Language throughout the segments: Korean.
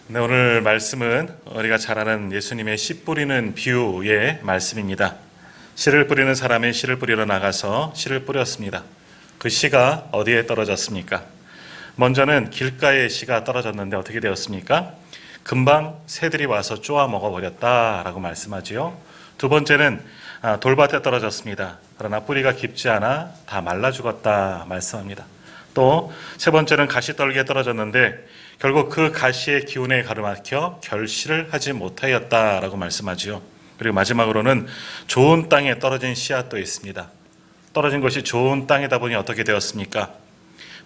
네, 오늘 말씀은 우리가 잘 아는 예수님의 씨 뿌리는 비유의 말씀입니다. 씨를 뿌리는 사람이 씨를 뿌리러 나가서 씨를 뿌렸습니다. 그 씨가 어디에 떨어졌습니까? 먼저는 길가에 씨가 떨어졌는데 어떻게 되었습니까? 금방 새들이 와서 쪼아 먹어버렸다라고 말씀하지요. 두 번째는 돌밭에 떨어졌습니다. 그러나 뿌리가 깊지 않아 다 말라 죽었다 말씀합니다. 또 세 번째는 가시떨기에 떨어졌는데 결국 그 가시의 기운에 가로막혀 결실을 하지 못하였다라고 말씀하지요. 그리고 마지막으로는 좋은 땅에 떨어진 씨앗도 있습니다. 떨어진 것이 좋은 땅이다 보니 어떻게 되었습니까?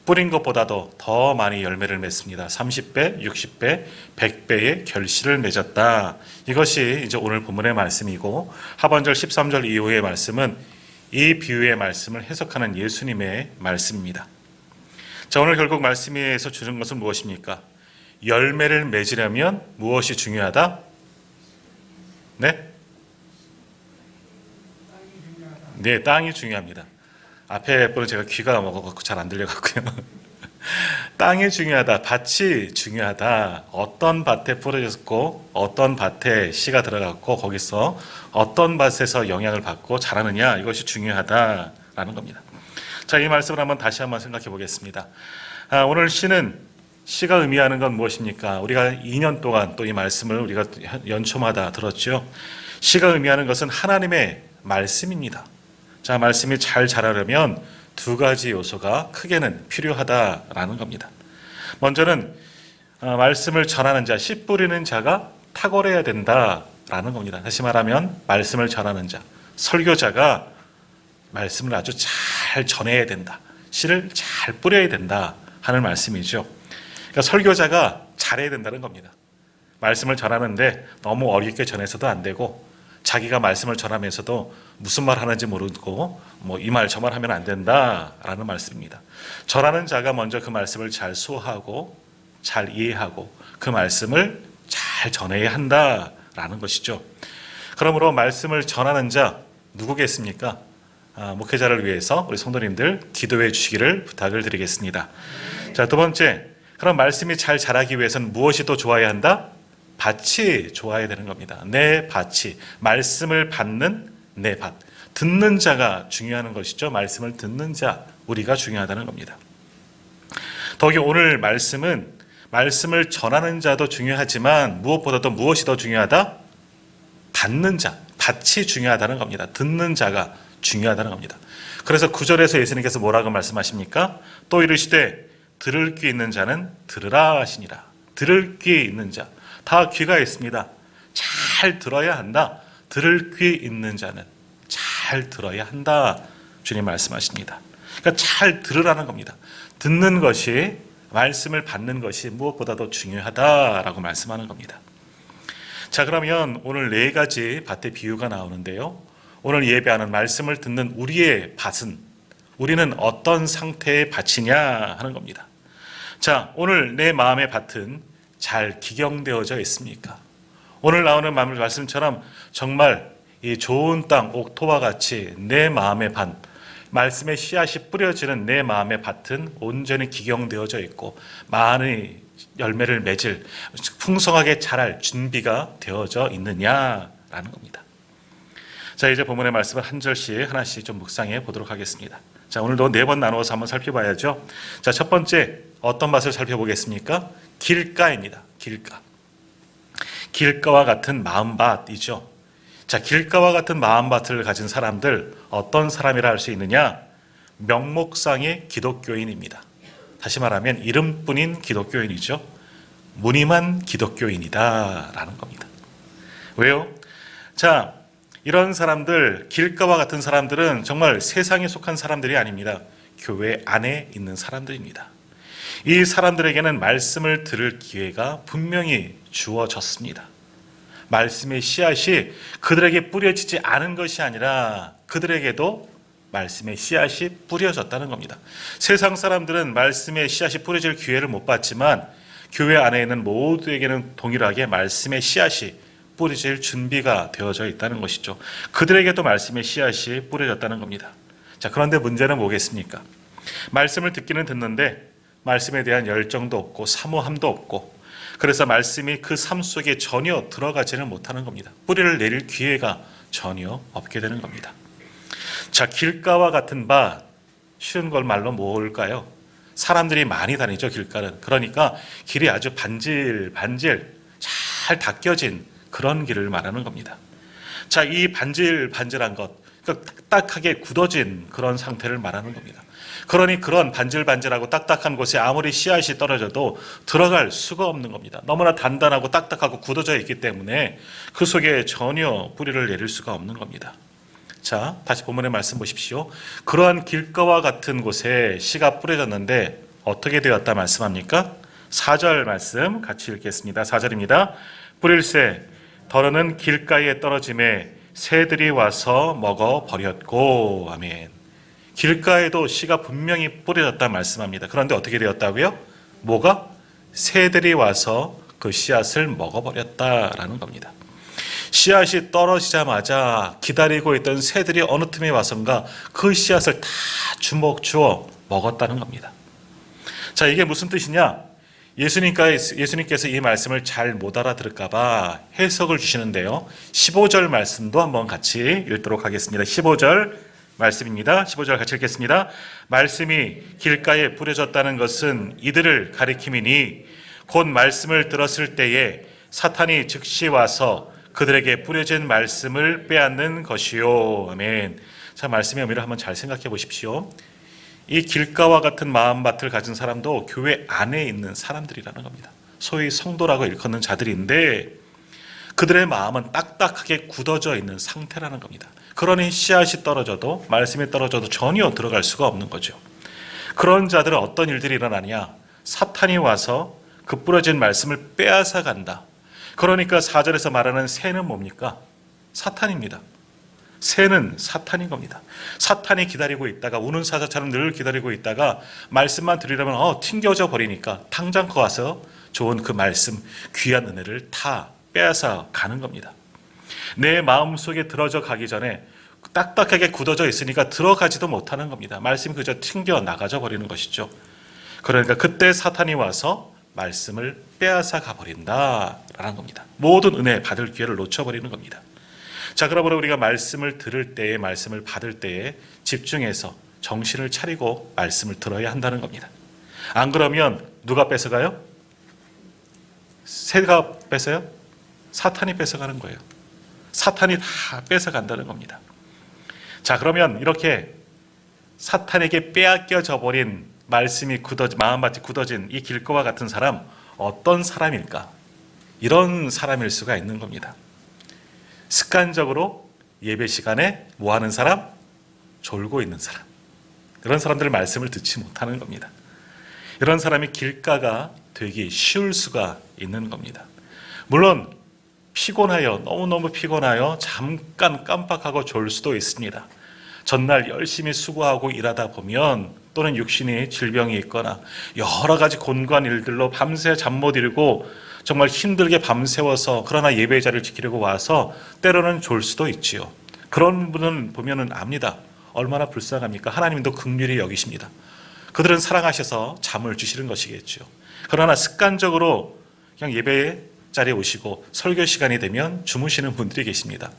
뿌린 것보다도 더 많이 열매를 맺습니다. 30배, 60배, 100배의 결실을 맺었다. 이것이 이제 오늘 본문의 말씀이고, 하반절 13절 이후의 말씀은 이 비유의 말씀을 해석하는 예수님의 말씀입니다. 자, 오늘 결국 말씀에서 주는 것은 무엇입니까? 열매를 맺으려면 무엇이 중요하다? 네? 네, 땅이 중요합니다. 앞에 분은 제가 귀가 먹어갖고 잘 안 들려갖고요. 땅이 중요하다, 밭이 중요하다. 어떤 밭에 뿌려졌고 어떤 밭에 씨가 들어갔고 거기서 어떤 밭에서 영향을 받고 자라느냐, 이것이 중요하다라는 겁니다. 자, 이 말씀을 다시 한번 생각해 보겠습니다. 오늘 씨가 의미하는 건 무엇입니까? 우리가 2년 동안 또 이 말씀을 우리가 연초마다 들었죠. 씨가 의미하는 것은 하나님의 말씀입니다. 자, 말씀이 잘 자라려면 두 가지 요소가 크게는 필요하다라는 겁니다. 먼저는 말씀을 전하는 자, 씨 뿌리는 자가 탁월해야 된다라는 겁니다. 다시 말하면 말씀을 전하는 자, 설교자가 말씀을 아주 잘 전해야 된다. 씨를 잘 뿌려야 된다 하는 말씀이죠. 그러니까 설교자가 잘해야 된다는 겁니다. 말씀을 전하는데 너무 어렵게 전해서도 안 되고, 자기가 말씀을 전하면서도 무슨 말 하는지 모르고 이 말 저 말 하면 안 된다라는 말씀입니다. 전하는 자가 먼저 그 말씀을 잘 수호하고 잘 이해하고 그 말씀을 잘 전해야 한다라는 것이죠. 그러므로 말씀을 전하는 자 누구겠습니까? 목회자를 위해서 우리 성도님들 기도해 주시기를 부탁을 드리겠습니다. 자, 두 번째, 그럼 말씀이 잘 자라기 위해서는 무엇이 또 좋아야 한다? 밭이 좋아야 되는 겁니다. 내 밭이, 말씀을 받는 내 밭, 듣는 자가 중요한 것이죠. 말씀을 듣는 자, 우리가 중요하다는 겁니다. 더욱이 오늘 말씀은 말씀을 전하는 자도 중요하지만 무엇보다도 무엇이 더 중요하다? 받는 자, 밭이 중요하다는 겁니다. 듣는 자가 중요하다는 겁니다. 그래서 9절에서 예수님께서 뭐라고 말씀하십니까? 또 이르시되 들을 귀 있는 자는 들으라 하시니라. 들을 귀 있는 자, 다 귀가 있습니다. 잘 들어야 한다. 들을 귀 있는 자는 잘 들어야 한다. 주님 말씀하십니다. 그러니까 잘 들으라는 겁니다. 듣는 것이, 말씀을 받는 것이 무엇보다도 중요하다라고 말씀하는 겁니다. 자, 그러면 오늘 네 가지 밭의 비유가 나오는데요. 오늘 예배하는 말씀을 듣는 우리의 밭은, 우리는 어떤 상태의 밭이냐 하는 겁니다. 자, 오늘 내 마음의 밭은 잘 기경되어져 있습니까? 오늘 나오는 말씀처럼 정말 이 좋은 땅, 옥토와 같이 내 마음의 밭, 말씀의 씨앗이 뿌려지는 내 마음의 밭은 온전히 기경되어져 있고 많은 열매를 맺을, 풍성하게 자랄 준비가 되어져 있느냐라는 겁니다. 자, 이제 본문의 말씀을 한 절씩 하나씩 좀 묵상해 보도록 하겠습니다. 자, 오늘도 4번 나누어서 한번 살펴봐야죠. 자, 첫 번째, 어떤 밭을 살펴보겠습니까? 길가입니다. 길가. 길가와 같은 마음밭이죠. 자, 길가와 같은 마음밭을 가진 사람들, 어떤 사람이라 할 수 있느냐? 명목상의 기독교인입니다. 다시 말하면 이름뿐인 기독교인이죠. 무늬만 기독교인이다라는 겁니다. 왜요? 자, 이런 사람들, 길가와 같은 사람들은 정말 세상에 속한 사람들이 아닙니다. 교회 안에 있는 사람들입니다. 이 사람들에게는 말씀을 들을 기회가 분명히 주어졌습니다. 말씀의 씨앗이 그들에게 뿌려지지 않은 것이 아니라 그들에게도 말씀의 씨앗이 뿌려졌다는 겁니다. 세상 사람들은 말씀의 씨앗이 뿌려질 기회를 못 받지만 교회 안에 있는 모두에게는 동일하게 말씀의 씨앗이 뿌려질 준비가 되어져 있다는 것이죠. 그들에게도 말씀의 씨앗이 뿌려졌다는 겁니다. 자, 그런데 문제는 뭐겠습니까? 말씀을 듣기는 듣는데 말씀에 대한 열정도 없고 사모함도 없고 그래서 말씀이 그 삶 속에 전혀 들어가지는 못하는 겁니다. 뿌리를 내릴 기회가 전혀 없게 되는 겁니다. 자, 길가와 같은 바, 쉬운 걸 말로 뭘까요? 사람들이 많이 다니죠, 길가는. 그러니까 길이 아주 반질반질 잘 닦여진 그런 길을 말하는 겁니다. 자, 이 반질반질한 것, 그러니까 딱딱하게 굳어진 그런 상태를 말하는 겁니다. 그러니 그런 반질반질하고 딱딱한 곳에 아무리 씨앗이 떨어져도 들어갈 수가 없는 겁니다. 너무나 단단하고 딱딱하고 굳어져 있기 때문에 그 속에 전혀 뿌리를 내릴 수가 없는 겁니다. 자, 다시 본문의 말씀 보십시오. 그러한 길가와 같은 곳에 씨가 뿌려졌는데 어떻게 되었다 말씀합니까? 4절 말씀 같이 읽겠습니다. 4절입니다. 뿌릴새 더러는 길가에 떨어짐에 새들이 와서 먹어버렸고. 아멘. 길가에도 씨가 분명히 뿌려졌다 말씀합니다. 그런데 어떻게 되었다고요? 뭐가? 새들이 와서 그 씨앗을 먹어버렸다라는 겁니다. 씨앗이 떨어지자마자 기다리고 있던 새들이 어느 틈에 와선가 그 씨앗을 다 주먹주워 먹었다는 겁니다. 자, 이게 무슨 뜻이냐? 예수님께서 이 말씀을 잘 못 알아들을까 봐 해석을 주시는데요. 15절 말씀도 한번 같이 읽도록 하겠습니다. 15절 말씀입니다. 15절 같이 읽겠습니다. 말씀이 길가에 뿌려졌다는 것은 이들을 가리킴이니 곧 말씀을 들었을 때에 사탄이 즉시 와서 그들에게 뿌려진 말씀을 빼앗는 것이요. 아멘. 자, 말씀의 의미를 한번 잘 생각해 보십시오. 이 길가와 같은 마음밭을 가진 사람도 교회 안에 있는 사람들이라는 겁니다. 소위 성도라고 일컫는 자들인데 그들의 마음은 딱딱하게 굳어져 있는 상태라는 겁니다. 그러니 씨앗이 떨어져도 말씀이 떨어져도 전혀 들어갈 수가 없는 거죠. 그런 자들은 어떤 일들이 일어나냐? 사탄이 와서 그 부러진 말씀을 빼앗아 간다. 그러니까 4절에서 말하는 새는 뭡니까? 사탄입니다. 새는 사탄인 겁니다. 사탄이 기다리고 있다가 우는 사자처럼 늘 기다리고 있다가 말씀만 들으려면 튕겨져 버리니까 당장 가서 좋은 그 말씀, 귀한 은혜를 다 빼앗아 가는 겁니다. 내 마음속에 들어져 가기 전에 딱딱하게 굳어져 있으니까 들어가지도 못하는 겁니다. 말씀이 그저 튕겨 나가져 버리는 것이죠. 그러니까 그때 사탄이 와서 말씀을 빼앗아 가버린다라는 겁니다. 모든 은혜 받을 기회를 놓쳐버리는 겁니다. 자, 그러므로 우리가 말씀을 들을 때에, 말씀을 받을 때에 집중해서 정신을 차리고 말씀을 들어야 한다는 겁니다. 안 그러면 누가 뺏어가요? 새가 뺏어요? 사탄이 뺏어가는 거예요. 사탄이 다 뺏어간다는 겁니다. 자, 그러면 이렇게 사탄에게 빼앗겨져 버린 말씀이 마음밭이 굳어진 이 길가와 같은 사람, 어떤 사람일까? 이런 사람일 수가 있는 겁니다. 습관적으로 예배 시간에 뭐 하는 사람? 졸고 있는 사람. 그런 사람들 말씀을 듣지 못하는 겁니다. 이런 사람이 길가가 되기 쉬울 수가 있는 겁니다. 물론 피곤하여, 너무너무 피곤하여 잠깐 깜빡하고 졸 수도 있습니다. 전날 열심히 수고하고 일하다 보면 또는 육신이 질병이 있거나 여러 가지 곤고한 일들로 밤새 잠 못 이루고 정말 힘들게 밤새워서 그러나 예배의 자리를 지키려고 와서 때로는 졸 수도 있지요. 그런 분은 보면은 압니다. 얼마나 불쌍합니까? 하나님도 긍휼히 여기십니다. 그들은 사랑하셔서 잠을 주시는 것이겠죠. 그러나 습관적으로 그냥 예배 자리에 오시고 설교 시간이 되면 주무시는 분들이 계십니다.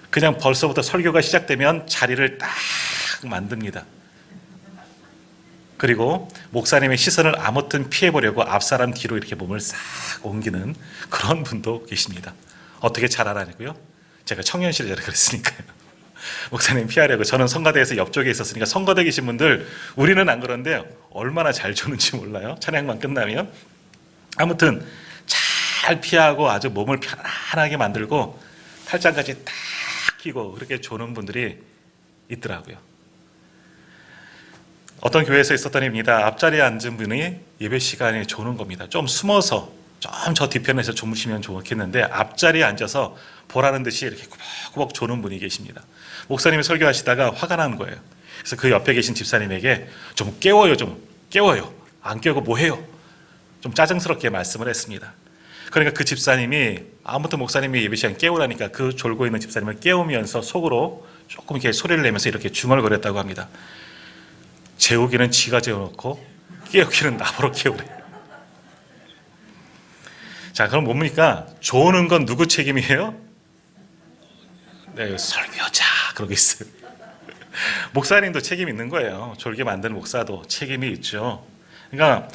그냥 벌써부터 설교가 시작되면 자리를 딱 만듭니다. 그리고 목사님의 시선을 아무튼 피해보려고 앞사람 뒤로 이렇게 몸을 싹 옮기는 그런 분도 계십니다. 어떻게 잘 알아내고요? 제가 청년 시절에 그랬으니까요. 목사님 피하려고. 저는 성가대에서 옆쪽에 있었으니까 성가대 계신 분들, 우리는 안 그런데 얼마나 잘 조는지 몰라요. 찬양만 끝나면. 아무튼 잘 피하고 아주 몸을 편안하게 만들고 팔짱까지 딱 끼고 그렇게 조는 분들이 있더라고요. 어떤 교회에서 있었던 일입니다. 앞자리에 앉은 분이 예배 시간에 조는 겁니다. 좀 숨어서 좀 저 뒤편에서 주무시면 좋겠는데 앞자리에 앉아서 보라는 듯이 이렇게 꾸벅꾸벅 조는 분이 계십니다. 목사님이 설교하시다가 화가 난 거예요. 그래서 그 옆에 계신 집사님에게 좀 깨워요, 좀 깨워요. 안 깨우고 뭐 해요? 좀 짜증스럽게 말씀을 했습니다. 그러니까 그 집사님이 아무튼 목사님이 예배 시간 깨우라니까 그 졸고 있는 집사님을 깨우면서 속으로 조금 이렇게 소리를 내면서 이렇게 중얼거렸다고 합니다. 재우기는 지가 재워놓고 깨우기는 나보러 깨우래. 자, 그럼 뭡니까? 조는 건 누구 책임이에요? 네, 설교자 그러고 있어요. 목사님도 책임 있는 거예요. 졸게 만드는 목사도 책임이 있죠. 그러니까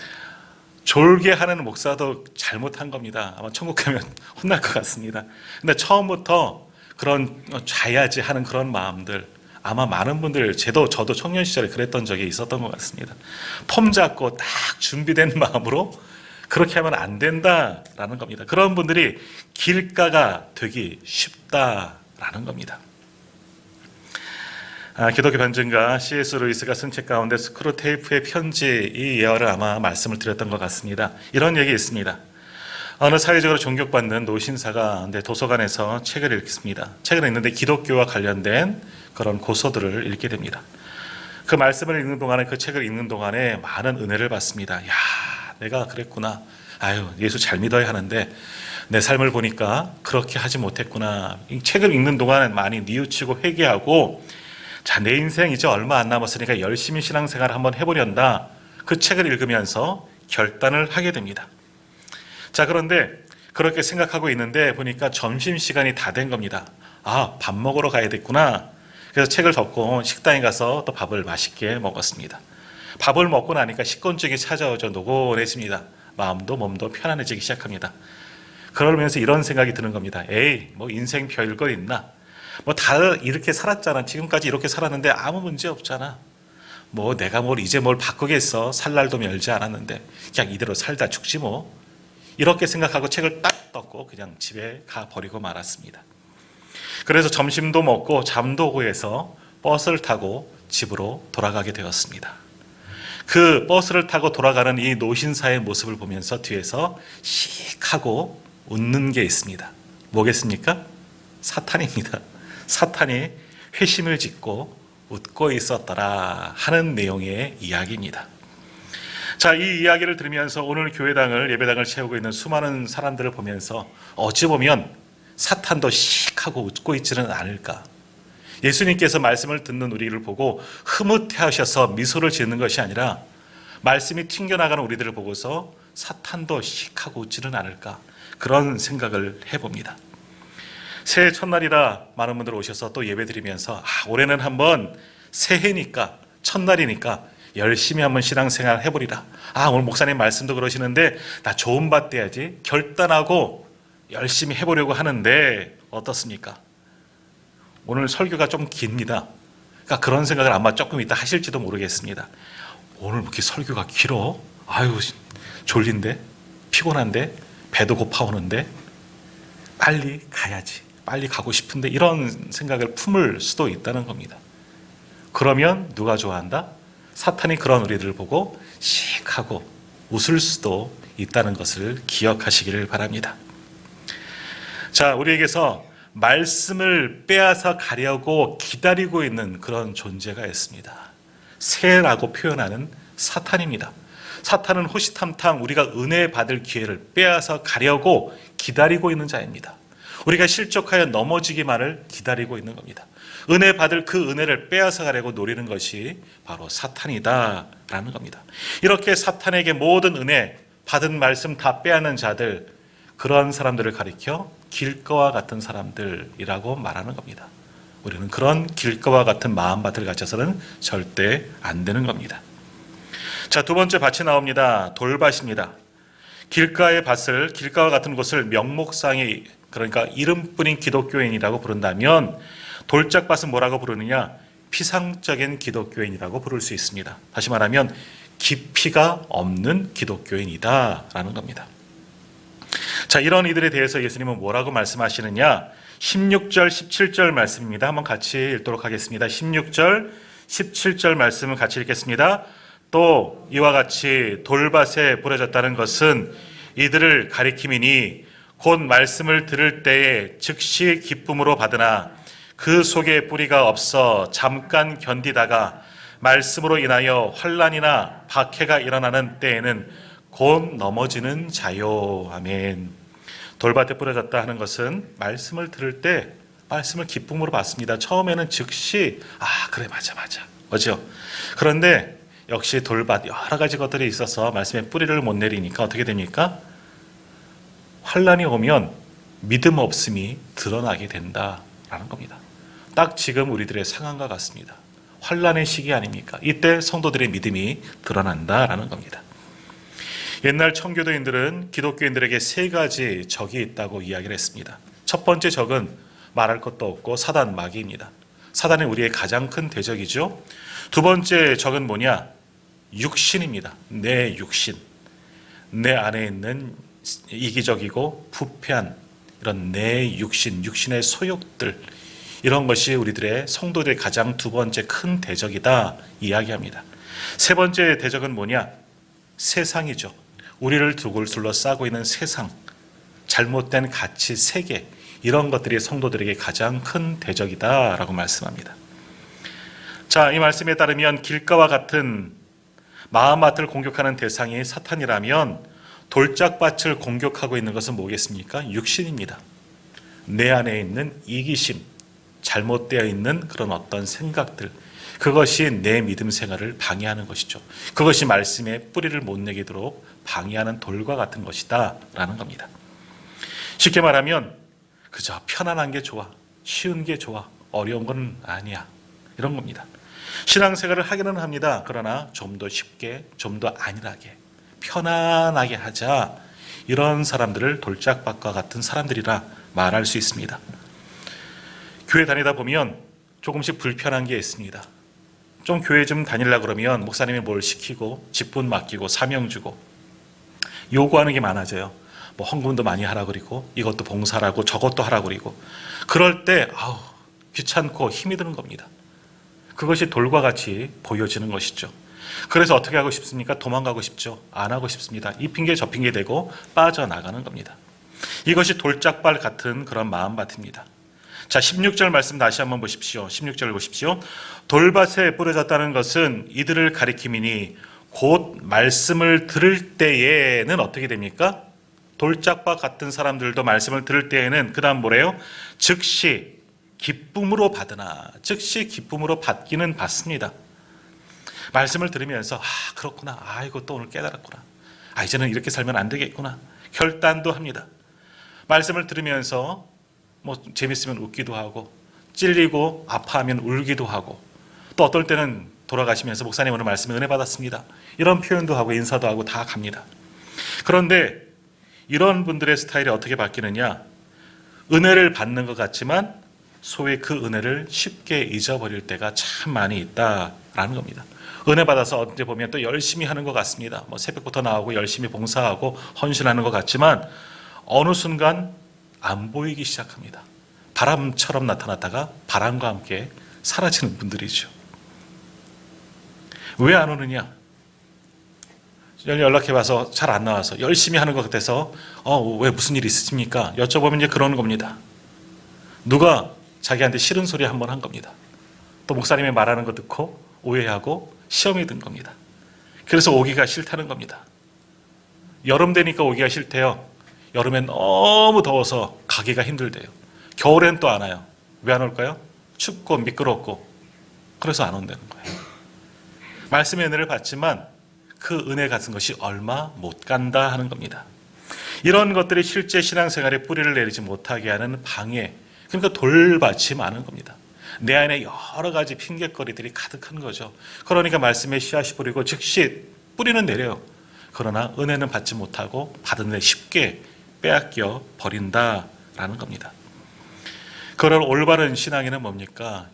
졸게 하는 목사도 잘못한 겁니다. 아마 천국 가면 혼날 것 같습니다. 근데 처음부터 그런 좌야지 하는 그런 마음들, 아마 많은 분들, 저도 청년 시절에 그랬던 적이 있었던 것 같습니다. 폼 잡고 딱 준비된 마음으로 그렇게 하면 안 된다라는 겁니다. 그런 분들이 길가가 되기 쉽다라는 겁니다. 기독교 변증가 C.S. 루이스가 쓴 책 가운데 스크루테이프의 편지, 이 예화를 아마 말씀을 드렸던 것 같습니다. 이런 얘기 있습니다. 어느 사회적으로 존경받는 노신사가 도서관에서 책을 읽습니다. 책을 읽는데 기독교와 관련된 그런 고서들을 읽게 됩니다. 그 말씀을 읽는 동안에, 그 책을 읽는 동안에 많은 은혜를 받습니다. 야, 내가 그랬구나. 아유, 예수 잘 믿어야 하는데 내 삶을 보니까 그렇게 하지 못했구나. 이 책을 읽는 동안에 많이 뉘우치고 회개하고, 자, 내 인생 이제 얼마 안 남았으니까 열심히 신앙생활을 한번 해보련다. 그 책을 읽으면서 결단을 하게 됩니다. 자, 그런데 그렇게 생각하고 있는데 보니까 점심시간이 다 된 겁니다. 아, 밥 먹으러 가야 됐구나. 그래서 책을 덮고 식당에 가서 또 밥을 맛있게 먹었습니다. 밥을 먹고 나니까 식곤증이 찾아오죠. 노곤해집니다. 마음도 몸도 편안해지기 시작합니다. 그러면서 이런 생각이 드는 겁니다. 에이, 뭐 인생 별거 있나? 뭐 다 이렇게 살았잖아. 지금까지 이렇게 살았는데 아무 문제 없잖아. 뭐 내가 이제 뭘 바꾸겠어. 살 날도 멀지 않았는데 그냥 이대로 살다 죽지 뭐. 이렇게 생각하고 책을 딱 덮고 그냥 집에 가버리고 말았습니다. 그래서 점심도 먹고 잠도 오고 해서 버스를 타고 집으로 돌아가게 되었습니다. 그 버스를 타고 돌아가는 이 노신사의 모습을 보면서 뒤에서 씩 하고 웃는 게 있습니다. 뭐겠습니까? 사탄입니다. 사탄이 회심을 짓고 웃고 있었더라 하는 내용의 이야기입니다. 자, 이 이야기를 들으면서 오늘 교회당을, 예배당을 채우고 있는 수많은 사람들을 보면서 어찌 보면 사탄도 씩 하고 웃고 있지는 않을까. 예수님께서 말씀을 듣는 우리를 보고 흐뭇해하셔서 미소를 짓는 것이 아니라 말씀이 튕겨나가는 우리들을 보고서 사탄도 씩 하고 웃지는 않을까. 그런 생각을 해봅니다. 새해 첫날이라 많은 분들 오셔서 또 예배 드리면서 올해는 한번 새해니까, 첫날이니까 열심히 한번 신앙생활 해보리라. 오늘 목사님 말씀도 그러시는데 나 좋은 밭 돼야지 결단하고 열심히 해보려고 하는데 어떻습니까? 오늘 설교가 좀 깁니다. 그러니까 그런 생각을 아마 조금 이따 하실지도 모르겠습니다. 오늘 왜 이렇게 설교가 길어? 아유, 졸린데? 피곤한데? 배도 고파오는데? 빨리 가야지. 빨리 가고 싶은데 이런 생각을 품을 수도 있다는 겁니다. 그러면 누가 좋아한다? 사탄이 그런 우리들을 보고 씩 하고 웃을 수도 있다는 것을 기억하시기를 바랍니다. 자, 우리에게서 말씀을 빼앗아 가려고 기다리고 있는 그런 존재가 있습니다. 새라고 표현하는 사탄입니다. 사탄은 호시탐탐 우리가 은혜 받을 기회를 빼앗아 가려고 기다리고 있는 자입니다. 우리가 실족하여 넘어지기만을 기다리고 있는 겁니다. 은혜 받을 그 은혜를 빼앗아 가려고 노리는 것이 바로 사탄이다라는 겁니다. 이렇게 사탄에게 모든 은혜, 받은 말씀 다 빼앗는 자들, 그런 사람들을 가리켜 길가와 같은 사람들이라고 말하는 겁니다. 우리는 그런 길가와 같은 마음밭을 가져서는 절대 안 되는 겁니다. 자, 두 번째 밭이 나옵니다. 돌밭입니다. 길가의 밭을, 길가와 같은 곳을 명목상의, 그러니까 이름뿐인 기독교인이라고 부른다면 돌짝밭은 뭐라고 부르느냐? 피상적인 기독교인이라고 부를 수 있습니다. 다시 말하면 깊이가 없는 기독교인이다라는 겁니다. 자, 이런 이들에 대해서 예수님은 뭐라고 말씀하시느냐? 16절, 17절 말씀입니다. 한번 같이 읽도록 하겠습니다. 16절, 17절 말씀을 같이 읽겠습니다. 또 이와 같이 돌밭에 뿌려졌다는 것은 이들을 가리킴이니 곧 말씀을 들을 때에 즉시 기쁨으로 받으나 그 속에 뿌리가 없어 잠깐 견디다가 말씀으로 인하여 환난이나 박해가 일어나는 때에는 곧 넘어지는 자요. 아멘. 돌밭에 뿌려졌다 하는 것은 말씀을 들을 때 말씀을 기쁨으로 받습니다. 처음에는 즉시 그래 맞아 그죠? 그런데 역시 돌밭 여러 가지 것들이 있어서 말씀에 뿌리를 못 내리니까 어떻게 됩니까? 환란이 오면 믿음 없음이 드러나게 된다라는 겁니다. 딱 지금 우리들의 상황과 같습니다. 환란의 시기 아닙니까? 이때 성도들의 믿음이 드러난다라는 겁니다. 옛날 청교도인들은 기독교인들에게 세 가지 적이 있다고 이야기를 했습니다. 첫 번째 적은 말할 것도 없고 사단 마귀입니다. 사단은 우리의 가장 큰 대적이죠. 두 번째 적은 뭐냐? 육신입니다. 내 육신. 내 안에 있는 이기적이고 부패한 이런 내 육신, 육신의 소욕들, 이런 것이 우리들의 성도들의 가장 두 번째 큰 대적이다 이야기합니다. 세 번째 대적은 뭐냐? 세상이죠. 우리를 둘러싸고 있는 세상, 잘못된 가치, 세계, 이런 것들이 성도들에게 가장 큰 대적이다라고 말씀합니다. 자, 이 말씀에 따르면 길가와 같은 마음밭을 공격하는 대상이 사탄이라면 돌짝밭을 공격하고 있는 것은 뭐겠습니까? 육신입니다. 내 안에 있는 이기심, 잘못되어 있는 그런 어떤 생각들, 그것이 내 믿음 생활을 방해하는 것이죠. 그것이 말씀의 뿌리를 못 내도록 방해하는 돌과 같은 것이다 라는 겁니다. 쉽게 말하면 그저 편안한 게 좋아, 쉬운 게 좋아, 어려운 건 아니야, 이런 겁니다. 신앙생활을 하기는 합니다. 그러나 좀 더 쉽게, 좀 더 안일하게, 편안하게 하자, 이런 사람들을 돌짝밭과 같은 사람들이라 말할 수 있습니다. 교회 다니다 보면 조금씩 불편한 게 있습니다. 좀 교회 좀 다니려고 그러면 목사님이 뭘 시키고 직분 맡기고 사명 주고 요구하는 게 많아져요. 뭐 헌금도 많이 하라 그리고 이것도 봉사라고 저것도 하라 그리고, 그럴 때 귀찮고 힘이 드는 겁니다. 그것이 돌과 같이 보여지는 것이죠. 그래서 어떻게 하고 싶습니까? 도망가고 싶죠. 안 하고 싶습니다. 이 핑계 저 핑계 대고 빠져나가는 겁니다. 이것이 돌짝발 같은 그런 마음밭입니다. 자, 16절 말씀 다시 한번 보십시오. 16절 보십시오. 돌밭에 뿌려졌다는 것은 이들을 가리킴이니 곧 말씀을 들을 때에는 어떻게 됩니까? 돌짝밭 같은 사람들도 말씀을 들을 때에는 그 다음 뭐래요? 즉시 기쁨으로 받으나, 즉시 기쁨으로 받기는 받습니다. 말씀을 들으면서 그렇구나, 이거 또 오늘 깨달았구나, 이제는 이렇게 살면 안 되겠구나, 결단도 합니다. 말씀을 들으면서 뭐 재밌으면 웃기도 하고, 찔리고 아파하면 울기도 하고, 또 어떨 때는 돌아가시면서 목사님 오늘 말씀에 은혜 받았습니다, 이런 표현도 하고 인사도 하고 다 갑니다. 그런데 이런 분들의 스타일이 어떻게 바뀌느냐? 은혜를 받는 것 같지만 소위 그 은혜를 쉽게 잊어버릴 때가 참 많이 있다라는 겁니다. 은혜 받아서 언제 보면 또 열심히 하는 것 같습니다. 뭐 새벽부터 나오고 열심히 봉사하고 헌신하는 것 같지만 어느 순간 안 보이기 시작합니다. 바람처럼 나타났다가 바람과 함께 사라지는 분들이죠. 왜 안 오느냐? 연락해봐서 잘 안 나와서, 열심히 하는 것 같아서 왜 무슨 일 있으십니까? 여쭤보면 이제 그러는 겁니다. 누가 자기한테 싫은 소리 한번 한 겁니다. 또 목사님이 말하는 거 듣고 오해하고 시험이 든 겁니다. 그래서 오기가 싫다는 겁니다. 여름 되니까 오기가 싫대요. 여름엔 너무 더워서 가기가 힘들대요. 겨울엔 또 안 와요. 왜 안 올까요? 춥고 미끄럽고, 그래서 안 온다는 거예요. 말씀의 은혜를 받지만 그 은혜 같은 것이 얼마 못 간다 하는 겁니다. 이런 것들이 실제 신앙생활에 뿌리를 내리지 못하게 하는 방해, 그러니까 돌밭이 많은 겁니다. 내 안에 여러 가지 핑계거리들이 가득한 거죠. 그러니까 말씀에 씨앗이 뿌리고 즉시 뿌리는 내려요. 그러나 은혜는 받지 못하고 받은 은혜 쉽게 빼앗겨 버린다라는 겁니다. 그런 올바른 신앙에는 뭡니까?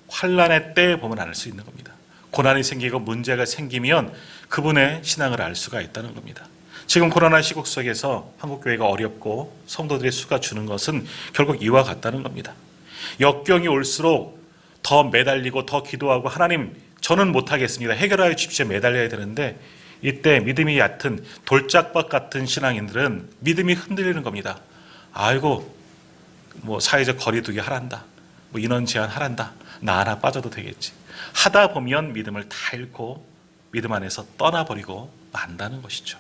환란의 때에 보면 알 수 있는 겁니다. 고난이 생기고 문제가 생기면 그분의 신앙을 알 수가 있다는 겁니다. 지금 코로나 시국 속에서 한국교회가 어렵고 성도들의 수가 주는 것은 결국 이와 같다는 겁니다. 역경이 올수록 더 매달리고 더 기도하고, 하나님 저는 못하겠습니다, 해결하여 주십시오, 매달려야 되는데, 이때 믿음이 얕은 돌짝밭 같은 신앙인들은 믿음이 흔들리는 겁니다. 아이고 뭐 사회적 거리두기 하란다, 뭐 인원 제한 하란다, 나 하나 빠져도 되겠지 하다 보면 믿음을 다 잃고 믿음 안에서 떠나버리고 만다는 것이죠.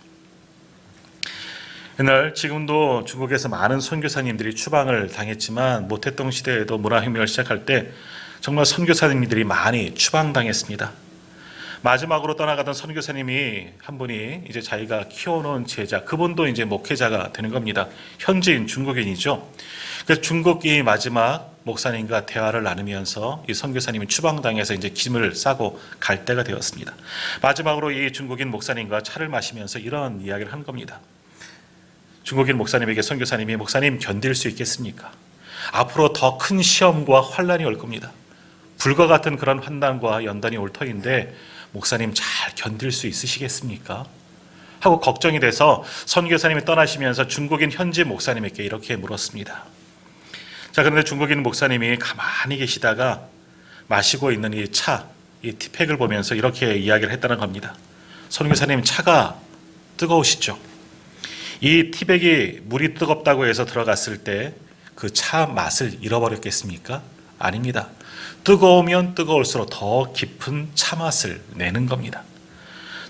옛날, 지금도 중국에서 많은 선교사님들이 추방을 당했지만 모태동 시대에도 문화혁명을 시작할 때 정말 선교사님들이 많이 추방당했습니다. 마지막으로 떠나가던 선교사님이 한 분이 이제 자기가 키워놓은 제자, 그분도 이제 목회자가 되는 겁니다. 현지인, 중국인이죠. 그래서 중국이 마지막 목사님과 대화를 나누면서 이 선교사님이 추방당해서 이제 짐을 싸고 갈 때가 되었습니다. 마지막으로 이 중국인 목사님과 차를 마시면서 이런 이야기를 한 겁니다. 중국인 목사님에게 선교사님이, 목사님 견딜 수 있겠습니까? 앞으로 더 큰 시험과 환난이 올 겁니다. 불과 같은 그런 환난과 연단이 올 터인데 목사님 잘 견딜 수 있으시겠습니까? 하고 걱정이 돼서 선교사님이 떠나시면서 중국인 현지 목사님에게 이렇게 물었습니다. 자, 그런데 중국인 목사님이 가만히 계시다가 마시고 있는 이 차, 이 티팩을 보면서 이렇게 이야기를 했다는 겁니다. 선교사님, 차가 뜨거우시죠? 이 티백이 물이 뜨겁다고 해서 들어갔을 때 그 차 맛을 잃어버렸겠습니까? 아닙니다. 뜨거우면 뜨거울수록 더 깊은 차 맛을 내는 겁니다.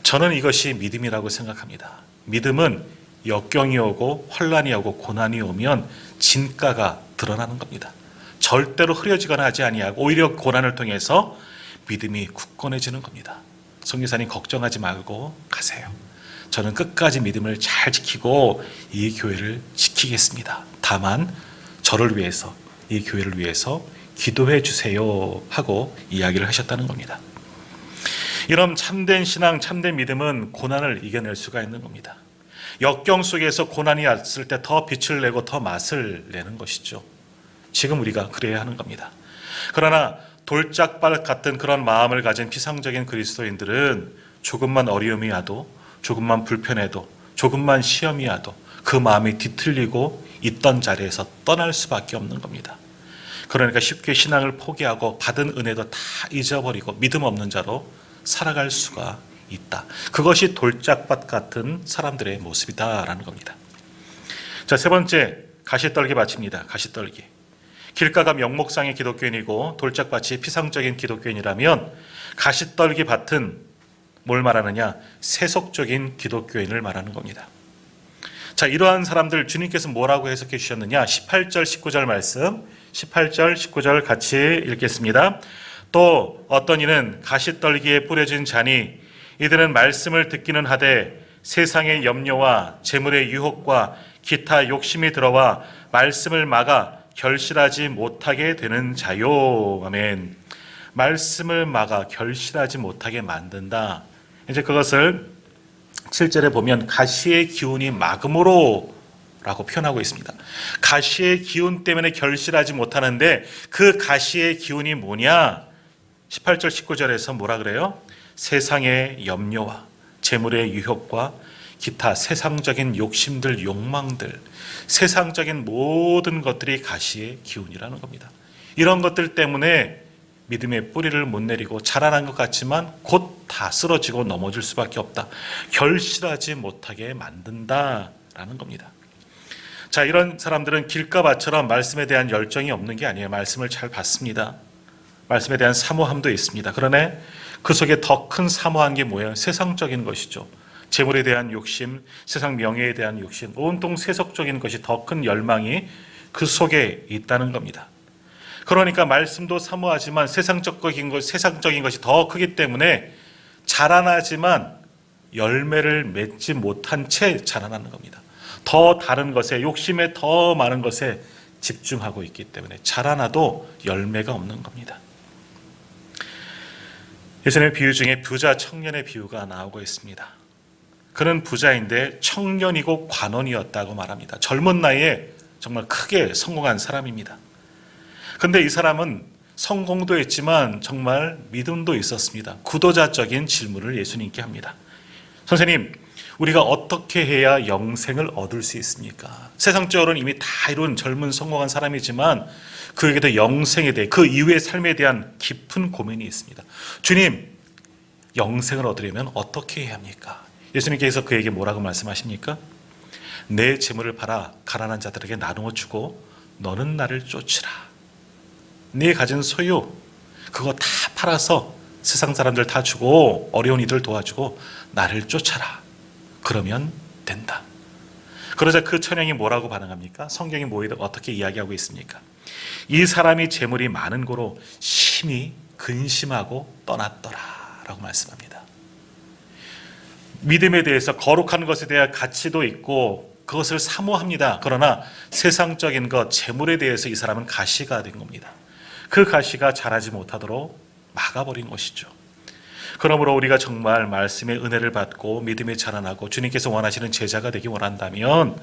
저는 이것이 믿음이라고 생각합니다. 믿음은 역경이 오고 환난이 오고 고난이 오면 진가가 드러나는 겁니다. 절대로 흐려지거나 하지 아니하고 오히려 고난을 통해서 믿음이 굳건해지는 겁니다. 선교사님 걱정하지 말고 가세요. 저는 끝까지 믿음을 잘 지키고 이 교회를 지키겠습니다. 다만 저를 위해서, 이 교회를 위해서 기도해 주세요 하고 이야기를 하셨다는 겁니다. 이런 참된 신앙, 참된 믿음은 고난을 이겨낼 수가 있는 겁니다. 역경 속에서 고난이 왔을 때 더 빛을 내고 더 맛을 내는 것이죠. 지금 우리가 그래야 하는 겁니다. 그러나 돌짝발 같은 그런 마음을 가진 피상적인 그리스도인들은 조금만 어려움이 와도, 조금만 불편해도, 조금만 시험이 와도 그 마음이 뒤틀리고 있던 자리에서 떠날 수밖에 없는 겁니다. 그러니까 쉽게 신앙을 포기하고 받은 은혜도 다 잊어버리고 믿음 없는 자로 살아갈 수가 있다. 그것이 돌짝밭 같은 사람들의 모습이다라는 겁니다. 자, 세 번째, 가시떨기 밭입니다. 가시떨기. 길가가 명목상의 기독교인이고 돌짝밭이 피상적인 기독교인이라면 가시떨기 밭은 뭘 말하느냐? 세속적인 기독교인을 말하는 겁니다. 자, 이러한 사람들 주님께서 뭐라고 해석해 주셨느냐? 18절 19절 말씀, 18절 19절 같이 읽겠습니다. 또 어떤 이는 가시떨기에 뿌려진 자니 이들은 말씀을 듣기는 하되 세상의 염려와 재물의 유혹과 기타 욕심이 들어와 말씀을 막아 결실하지 못하게 되는 자요. 아멘. 말씀을 막아 결실하지 못하게 만든다. 이제 그것을 7절에 보면 가시의 기운이 막음으로 라고 표현하고 있습니다. 가시의 기운 때문에 결실하지 못하는데 그 가시의 기운이 뭐냐? 18절 19절에서 뭐라 그래요? 세상의 염려와 재물의 유혹과 기타 세상적인 욕심들, 욕망들, 세상적인 모든 것들이 가시의 기운이라는 겁니다. 이런 것들 때문에 믿음의 뿌리를 못 내리고 자라난 것 같지만 곧 다 쓰러지고 넘어질 수밖에 없다. 결실하지 못하게 만든다라는 겁니다. 자, 이런 사람들은 길가밭처럼 말씀에 대한 열정이 없는 게 아니에요. 말씀을 잘 받습니다. 말씀에 대한 사모함도 있습니다. 그러나 그 속에 더 큰 사모한 게 뭐예요? 세상적인 것이죠. 재물에 대한 욕심, 세상 명예에 대한 욕심, 온통 세속적인 것이 더 큰 열망이 그 속에 있다는 겁니다. 그러니까 말씀도 사모하지만 세상적인 것이 더 크기 때문에 자라나지만 열매를 맺지 못한 채 자라나는 겁니다. 더 다른 것에, 욕심에 더 많은 것에 집중하고 있기 때문에 자라나도 열매가 없는 겁니다. 예전의 비유 중에 부자 청년의 비유가 나오고 있습니다. 그는 부자인데 청년이고 관원이었다고 말합니다. 젊은 나이에 정말 크게 성공한 사람입니다. 근데 이 사람은 성공도 했지만 정말 믿음도 있었습니다. 구도자적인 질문을 예수님께 합니다. 선생님, 우리가 어떻게 해야 영생을 얻을 수 있습니까? 세상적으로는 이미 다 이룬 젊은 성공한 사람이지만 그에게도 영생에 대해, 그 이후의 삶에 대한 깊은 고민이 있습니다. 주님, 영생을 얻으려면 어떻게 해야 합니까? 예수님께서 그에게 뭐라고 말씀하십니까? 내 재물을 팔아 가난한 자들에게 나누어 주고 너는 나를 쫓으라. 네 가진 소유 그거 다 팔아서 세상 사람들 다 주고 어려운 이들 도와주고 나를 쫓아라. 그러면 된다. 그러자 그 천형이 뭐라고 반응합니까? 성경이 어떻게 이야기하고 있습니까? 이 사람이 재물이 많은 고로 심히 근심하고 떠났더라 라고 말씀합니다. 믿음에 대해서 거룩한 것에 대한 가치도 있고 그것을 사모합니다. 그러나 세상적인 것, 재물에 대해서 이 사람은 가시가 된 겁니다. 그 가시가 자라지 못하도록 막아버린 것이죠. 그러므로 우리가 정말 말씀의 은혜를 받고 믿음에 자라나고 주님께서 원하시는 제자가 되기 원한다면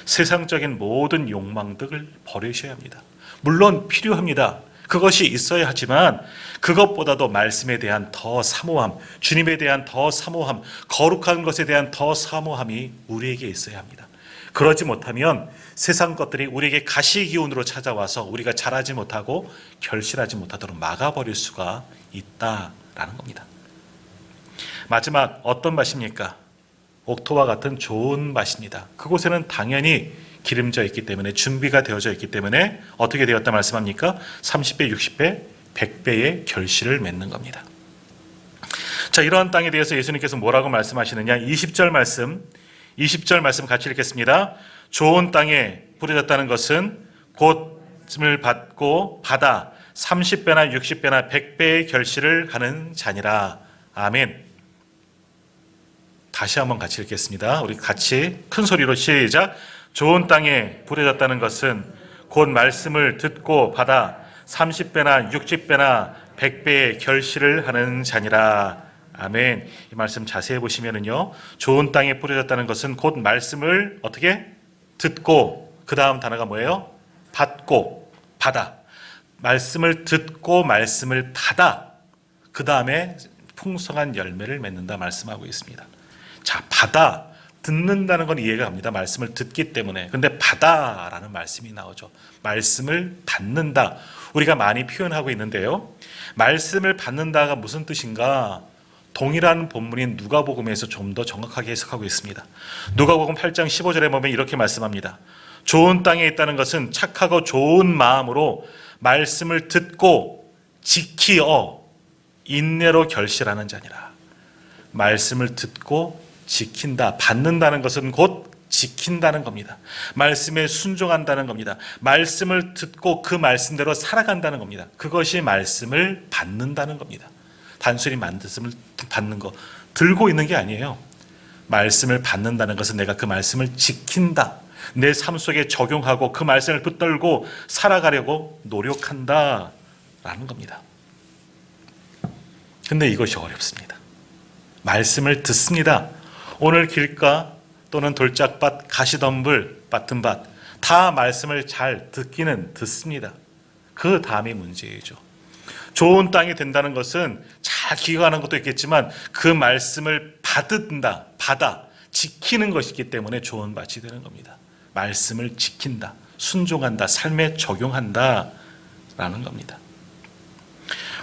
세상적인 모든 욕망들을 버리셔야 합니다. 물론 필요합니다. 그것이 있어야 하지만 그것보다도 말씀에 대한 더 사모함, 주님에 대한 더 사모함, 거룩한 것에 대한 더 사모함이 우리에게 있어야 합니다. 그러지 못하면 세상 것들이 우리에게 가시기운으로 찾아와서 우리가 자라지 못하고 결실하지 못하도록 막아버릴 수가 있다라는 겁니다. 마지막 어떤 밭입니까? 옥토와 같은 좋은 밭입니다. 그곳에는 당연히 기름져 있기 때문에 준비가 되어져 있기 때문에 어떻게 되었다 말씀합니까? 30배, 60배, 100배의 결실을 맺는 겁니다. 자, 이러한 땅에 대해서 예수님께서 뭐라고 말씀하시느냐? 20절 말씀 같이 읽겠습니다. 좋은 땅에 뿌려졌다는 것은 곧을 받고 받아 30배나 60배나 100배의 결실을 하는 자니라. 아멘. 다시 한번 같이 읽겠습니다. 우리 같이 큰 소리로 시작. 좋은 땅에 뿌려졌다는 것은 곧 말씀을 듣고 받아 30배나 60배나 100배의 결실을 하는 자니라. 아멘. 이 말씀 자세히 보시면은요, 좋은 땅에 뿌려졌다는 것은 곧 말씀을 어떻게 듣고, 그 다음 단어가 뭐예요? 받고, 받아. 말씀을 듣고 말씀을 받아. 그 다음에 풍성한 열매를 맺는다 말씀하고 있습니다. 자, 받아. 듣는다는 건 이해가 갑니다. 말씀을 듣기 때문에. 근데 받아라는 말씀이 나오죠. 말씀을 받는다. 우리가 많이 표현하고 있는데요. 말씀을 받는다가 무슨 뜻인가? 동일한 본문인 누가복음에서 좀 더 정확하게 해석하고 있습니다. 누가복음 8장 15절에 보면 이렇게 말씀합니다. 좋은 땅에 있다는 것은 착하고 좋은 마음으로 말씀을 듣고 지키어 인내로 결실하는 자니라. 말씀을 듣고 지킨다. 받는다는 것은 곧 지킨다는 겁니다. 말씀에 순종한다는 겁니다. 말씀을 듣고 그 말씀대로 살아간다는 겁니다. 그것이 말씀을 받는다는 겁니다. 단순히 말씀을 받는 거, 들고 있는 게 아니에요. 말씀을 받는다는 것은 내가 그 말씀을 지킨다. 내 삶 속에 적용하고 그 말씀을 붙들고 살아가려고 노력한다 라는 겁니다. 근데 이것이 어렵습니다. 말씀을 듣습니다. 오늘 길가 또는 돌짝밭, 가시덤불, 밭은 밭, 다 말씀을 잘 듣기는 듣습니다. 그 다음이 문제이죠. 좋은 땅이 된다는 것은 잘 기억하는 것도 있겠지만 그 말씀을 받아 지키는 것이기 때문에 좋은 밭이 되는 겁니다. 말씀을 지킨다, 순종한다, 삶에 적용한다 라는 겁니다.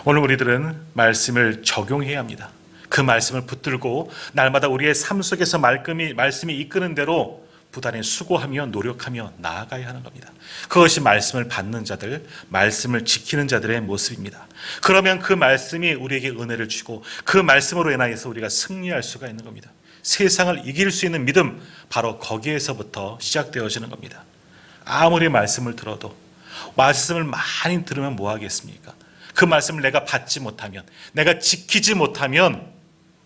오늘 우리들은 말씀을 적용해야 합니다. 그 말씀을 붙들고 날마다 우리의 삶 속에서 말씀이 이끄는 대로 부단히 수고하며 노력하며 나아가야 하는 겁니다. 그것이 말씀을 받는 자들, 말씀을 지키는 자들의 모습입니다. 그러면 그 말씀이 우리에게 은혜를 주고 그 말씀으로 인하여서 우리가 승리할 수가 있는 겁니다. 세상을 이길 수 있는 믿음, 바로 거기에서부터 시작되어지는 겁니다. 아무리 말씀을 들어도 말씀을 많이 들으면 뭐 하겠습니까? 그 말씀을 내가 받지 못하면, 내가 지키지 못하면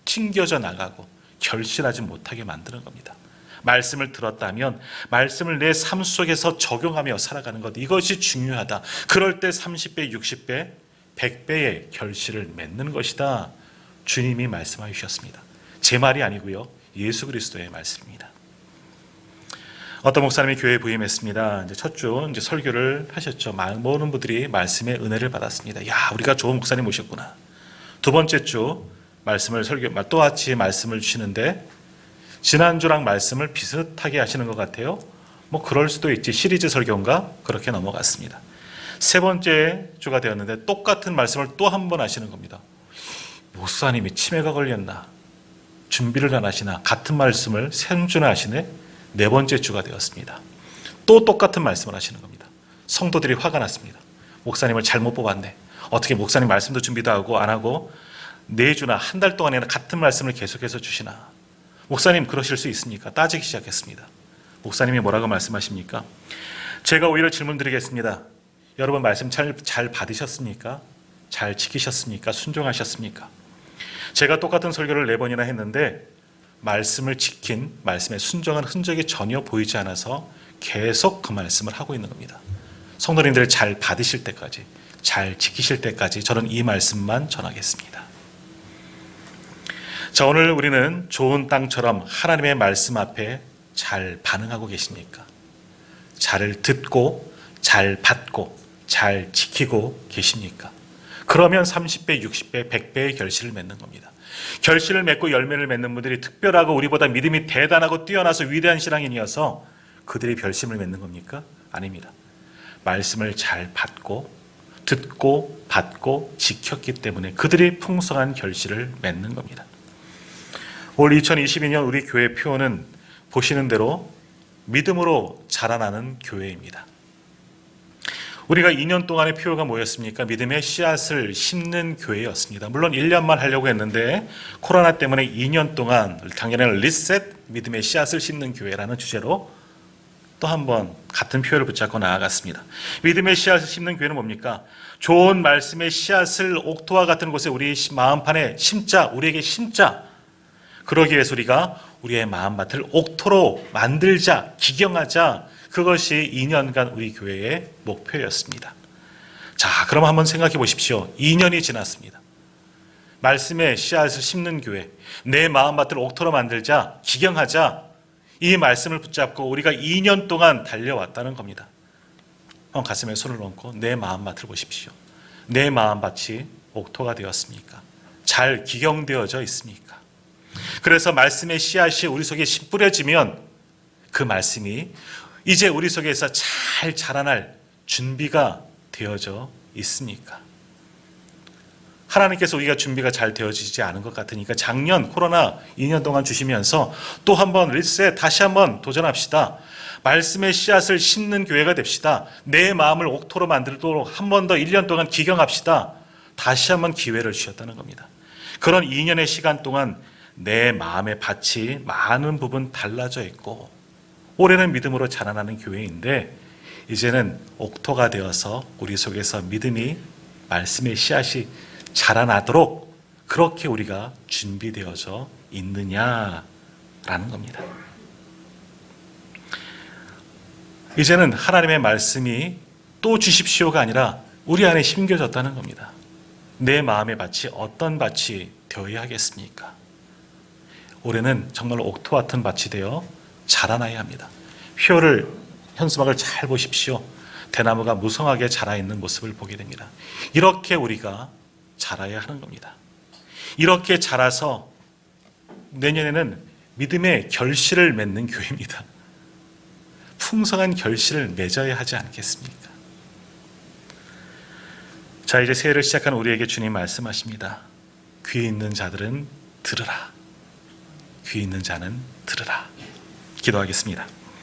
튕겨져 나가고 결실하지 못하게 만드는 겁니다. 말씀을 들었다면 말씀을 내 삶 속에서 적용하며 살아가는 것, 이것이 중요하다. 그럴 때 30배, 60배, 100배의 결실을 맺는 것이다. 주님이 말씀해 주셨습니다. 제 말이 아니고요. 예수 그리스도의 말씀입니다. 어떤 목사님이 교회에 부임했습니다. 이제 첫 주 설교를 하셨죠. 모든 분들이 말씀의 은혜를 받았습니다. 야, 우리가 좋은 목사님 모셨구나. 두 번째 주 말씀을 또다시 말씀을 주시는데 지난주랑 말씀을 비슷하게 하시는 것 같아요. 뭐 그럴 수도 있지. 시리즈 설교인가? 그렇게 넘어갔습니다. 세 번째 주가 되었는데 똑같은 말씀을 또 한 번 하시는 겁니다. 목사님이 치매가 걸렸나? 준비를 안 하시나? 같은 말씀을 세 주나 하시네? 네 번째 주가 되었습니다. 또 똑같은 말씀을 하시는 겁니다. 성도들이 화가 났습니다. 목사님을 잘못 뽑았네. 어떻게 목사님 말씀도 준비도 하고 안 하고 네 주나 한 달 동안이나 같은 말씀을 계속해서 주시나? 목사님 그러실 수 있습니까? 따지기 시작했습니다. 목사님이 뭐라고 말씀하십니까? 제가 오히려 질문 드리겠습니다. 여러분 말씀 잘 받으셨습니까? 잘 지키셨습니까? 순종하셨습니까? 제가 똑같은 설교를 4번이나 했는데 말씀을 지킨, 말씀에 순종한 흔적이 전혀 보이지 않아서 계속 그 말씀을 하고 있는 겁니다. 성도님들 잘 받으실 때까지, 잘 지키실 때까지 저는 이 말씀만 전하겠습니다. 자, 오늘 우리는 좋은 땅처럼 하나님의 말씀 앞에 잘 반응하고 계십니까? 잘 듣고, 잘 받고, 잘 지키고 계십니까? 그러면 30배, 60배, 100배의 결실을 맺는 겁니다. 결실을 맺고 열매를 맺는 분들이 특별하고 우리보다 믿음이 대단하고 뛰어나서 위대한 신앙인이어서 그들이 결실을 맺는 겁니까? 아닙니다. 말씀을 잘 받고 듣고 받고 지켰기 때문에 그들이 풍성한 결실을 맺는 겁니다. 올 2022년 우리 교회 표어는 보시는 대로 믿음으로 자라나는 교회입니다. 우리가 2년 동안의 표어가 뭐였습니까? 믿음의 씨앗을 심는 교회였습니다. 물론 1년만 하려고 했는데 코로나 때문에 2년 동안 작년에는 리셋 믿음의 씨앗을 심는 교회라는 주제로 또 한 번 같은 표어를 붙잡고 나아갔습니다. 믿음의 씨앗을 심는 교회는 뭡니까? 좋은 말씀의 씨앗을 옥토와 같은 곳에 우리 마음판에 심자, 우리에게 심자. 그러기 위해서 우리가 우리의 마음밭을 옥토로 만들자, 기경하자. 그것이 2년간 우리 교회의 목표였습니다. 자, 그럼 한번 생각해 보십시오. 2년이 지났습니다. 말씀의 씨앗을 심는 교회, 내 마음밭을 옥토로 만들자, 기경하자. 이 말씀을 붙잡고 우리가 2년 동안 달려왔다는 겁니다. 가슴에 손을 얹고 내 마음밭을 보십시오. 내 마음밭이 옥토가 되었습니까? 잘 기경되어져 있습니까? 그래서 말씀의 씨앗이 우리 속에 뿌려지면 그 말씀이 이제 우리 속에서 잘 자라날 준비가 되어져 있습니까? 하나님께서 우리가 준비가 잘 되어지지 않은 것 같으니까 작년 코로나 2년 동안 주시면서 또 한번 리셋, 다시 한번 도전합시다. 말씀의 씨앗을 심는 교회가 됩시다. 내 마음을 옥토로 만들도록 한 번 더 1년 동안 기경합시다. 다시 한번 기회를 주셨다는 겁니다. 그런 2년의 시간 동안 내 마음의 밭이 많은 부분 달라져 있고 올해는 믿음으로 자라나는 교회인데 이제는 옥토가 되어서 우리 속에서 믿음이 말씀의 씨앗이 자라나도록 그렇게 우리가 준비되어져 있느냐라는 겁니다. 이제는 하나님의 말씀이 또 주십시오가 아니라 우리 안에 심겨졌다는 겁니다. 내 마음의 밭이 어떤 밭이 되어야 하겠습니까? 올해는 정말 옥토 같은 밭이 되어 자라나야 합니다. 표를 현수막을 잘 보십시오. 대나무가 무성하게 자라있는 모습을 보게 됩니다. 이렇게 우리가 자라야 하는 겁니다. 이렇게 자라서 내년에는 믿음의 결실을 맺는 교회입니다. 풍성한 결실을 맺어야 하지 않겠습니까? 자, 이제 새해를 시작한 우리에게 주님 말씀하십니다. 귀 있는 자들은 들으라. 귀 있는 자는 들으라. 기도하겠습니다.